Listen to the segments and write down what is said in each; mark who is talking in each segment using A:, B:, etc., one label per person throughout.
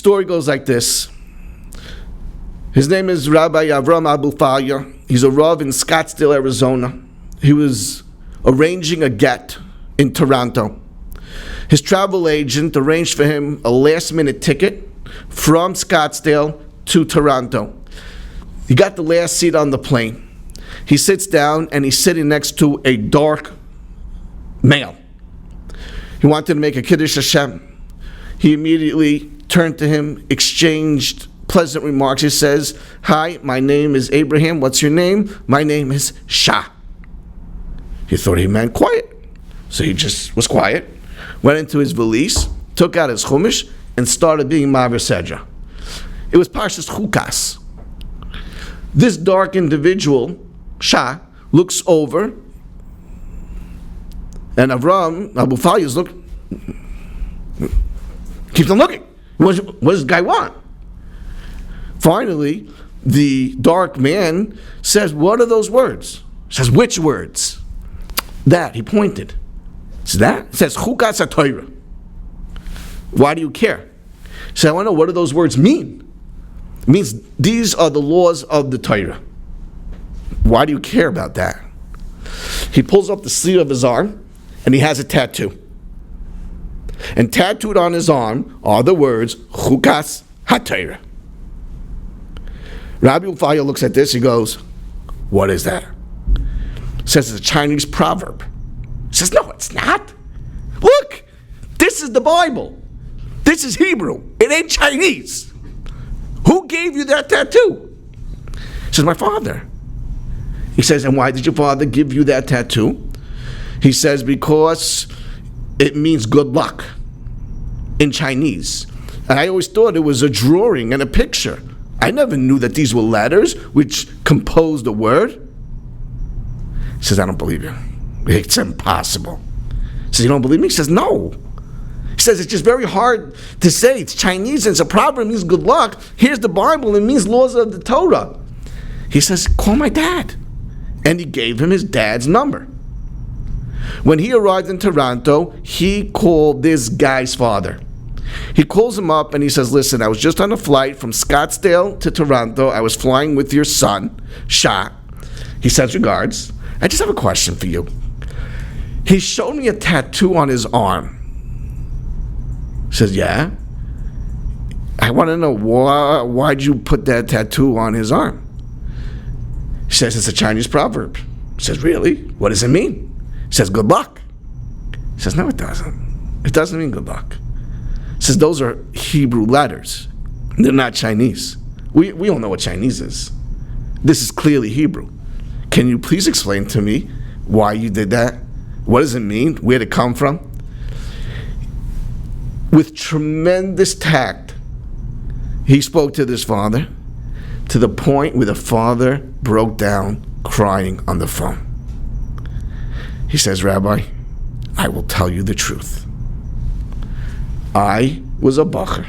A: story goes like this. His name is Rabbi Avram Abufaya. He's a Rav in Scottsdale, Arizona. He was arranging a get in Toronto. His travel agent arranged for him a last-minute ticket from Scottsdale to Toronto. He got the last seat on the plane. He sits down and he's sitting next to a dark male. He wanted to make a Kiddush Hashem. He immediately turned to him, exchanged pleasant remarks. He says, "Hi, my name is Abraham. What's your name?" "My name is Shah." He thought he meant quiet. So he just was quiet, went into his valise, took out his chumash, and started being Maver Sedra. It was Parshas Chukas. This dark individual, Shah, looks over, and Avram Abufaya is looking, keeps on looking. What does this guy want? Finally, the dark man says, "What are those words?" He says, "Which words?" "That." He pointed. It's that? It says, Chukas HaTorah. "Why do you care?" He said, "I want to know, what do those words mean?" It means these are the laws of the Torah. "Why do you care about that?" He pulls up the sleeve of his arm, and he has a tattoo. And tattooed on his arm are the words, Chukas HaTorah. Rabbi Ufaya looks at this, he goes, "What is that?" Says it's a Chinese proverb. He says, "No, it's not. Look, this is the Bible. This is Hebrew. It ain't Chinese. Who gave you that tattoo?" He says, "My father." He says, "And why did your father give you that tattoo?" He says, "Because it means good luck in Chinese. And I always thought it was a drawing and a picture. I never knew that these were letters which composed a word." He says, "I don't believe you. It's impossible." He says, "You don't believe me?" He says, "No." He says, "It's just very hard to say. It's Chinese and it's a proverb, it means good luck. Here's the Bible, it means laws of the Torah." He says, "Call my dad." And he gave him his dad's number. When he arrived in Toronto, he called this guy's father. He calls him up and he says, "Listen, I was just on a flight from Scottsdale to Toronto. I was flying with your son, Shah." He says, "Regards. I just have a question for you." He showed me a tattoo on his arm. He says, "Yeah? I want to know why'd you put that tattoo on his arm?" He says, "It's a Chinese proverb." He says, "Really? What does it mean?" He says, "Good luck." He says, "No, it doesn't. It doesn't mean good luck." He says, "Those are Hebrew letters. They're not Chinese. We all know what Chinese is. This is clearly Hebrew. Can you please explain to me why you did that? What does it mean? Where did it come from?" With tremendous tact, he spoke to this father to the point where the father broke down crying on the phone. He says, "Rabbi, I will tell you the truth. I was a bacher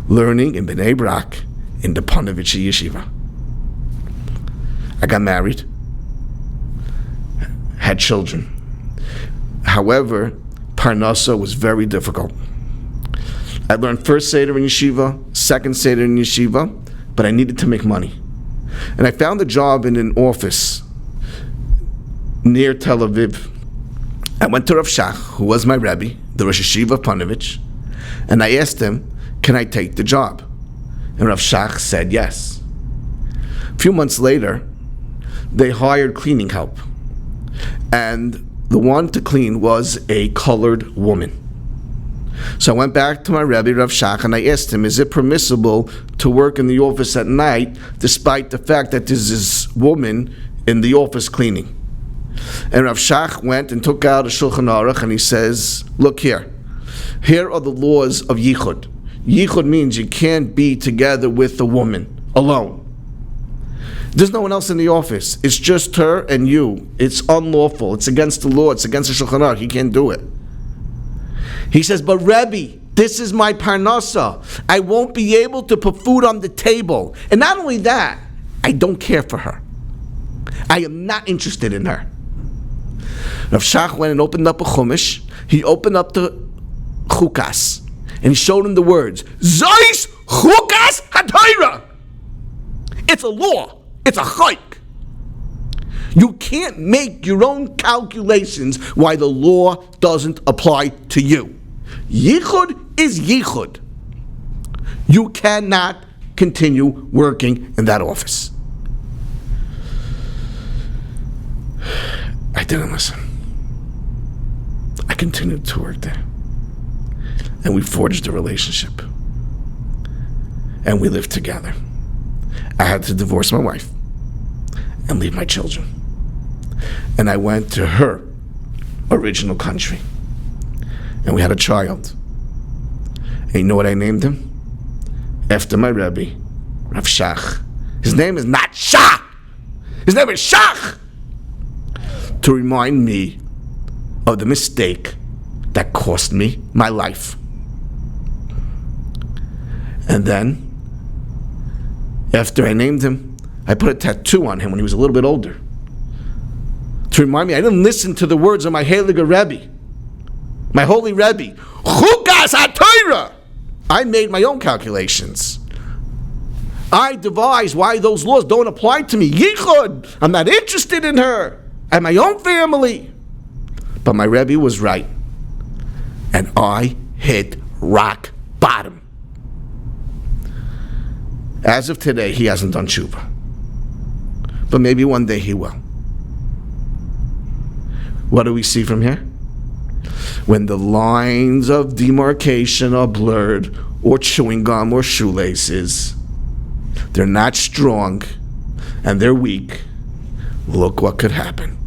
A: learning in Bnei Brak in the Panovich Yeshiva. I got married, had children. However, Parnasa was very difficult. I learned first Seder in Yeshiva, second Seder in Yeshiva, but I needed to make money. And I found a job in an office near Tel Aviv. I went to Rav Shach, who was my Rebbe, the Rosh Yeshiva of Panovich, and I asked him, can I take the job? And Rav Shach said yes. A few months later, they hired cleaning help. And the one to clean was a colored woman. So I went back to my Rebbe, Rav Shach, and I asked him, is it permissible to work in the office at night despite the fact that there's this woman in the office cleaning? And Rav Shach went and took out a Shulchan Aruch and he says, look here. Here are the laws of Yichud. Yichud means you can't be together with a woman alone. There's no one else in the office. It's just her and you. It's unlawful. It's against the law. It's against the Shulchan Aruch. He can't do it. He says, but Rebbe, this is my parnasa. I won't be able to put food on the table. And not only that, I don't care for her. I am not interested in her. Rav Shach went and opened up a chumash. He opened up the chukas. And he showed him the words, Zeis Chukas HaTorah. It's a law. It's a hike. You can't make your own calculations why the law doesn't apply to you. Yichud is yichud. You cannot continue working in that office. I didn't listen. I continued to work there. And we forged a relationship. And we lived together. I had to divorce my wife and leave my children. And I went to her original country. And we had a child. And you know what I named him? After my Rebbe, Rav Shach. His name is not Shach. His name is Shach. To remind me of the mistake that cost me my life. And then, after I named him, I put a tattoo on him when he was a little bit older. To remind me, I didn't listen to the words of my Heilige Rebbe, my holy Rebbe. Chukas HaTorah! I made my own calculations. I devised why those laws don't apply to me. Yichud! I'm not interested in her. I have my own family. But my Rebbe was right. And I hit rock bottom. As of today, he hasn't done tshuva. But maybe one day he will. What do we see from here? When the lines of demarcation are blurred, or chewing gum or shoelaces, they're not strong, and they're weak, look what could happen.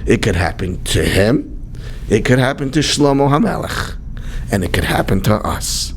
A: It could happen to him, it could happen to Shlomo HaMelech, and it could happen to us.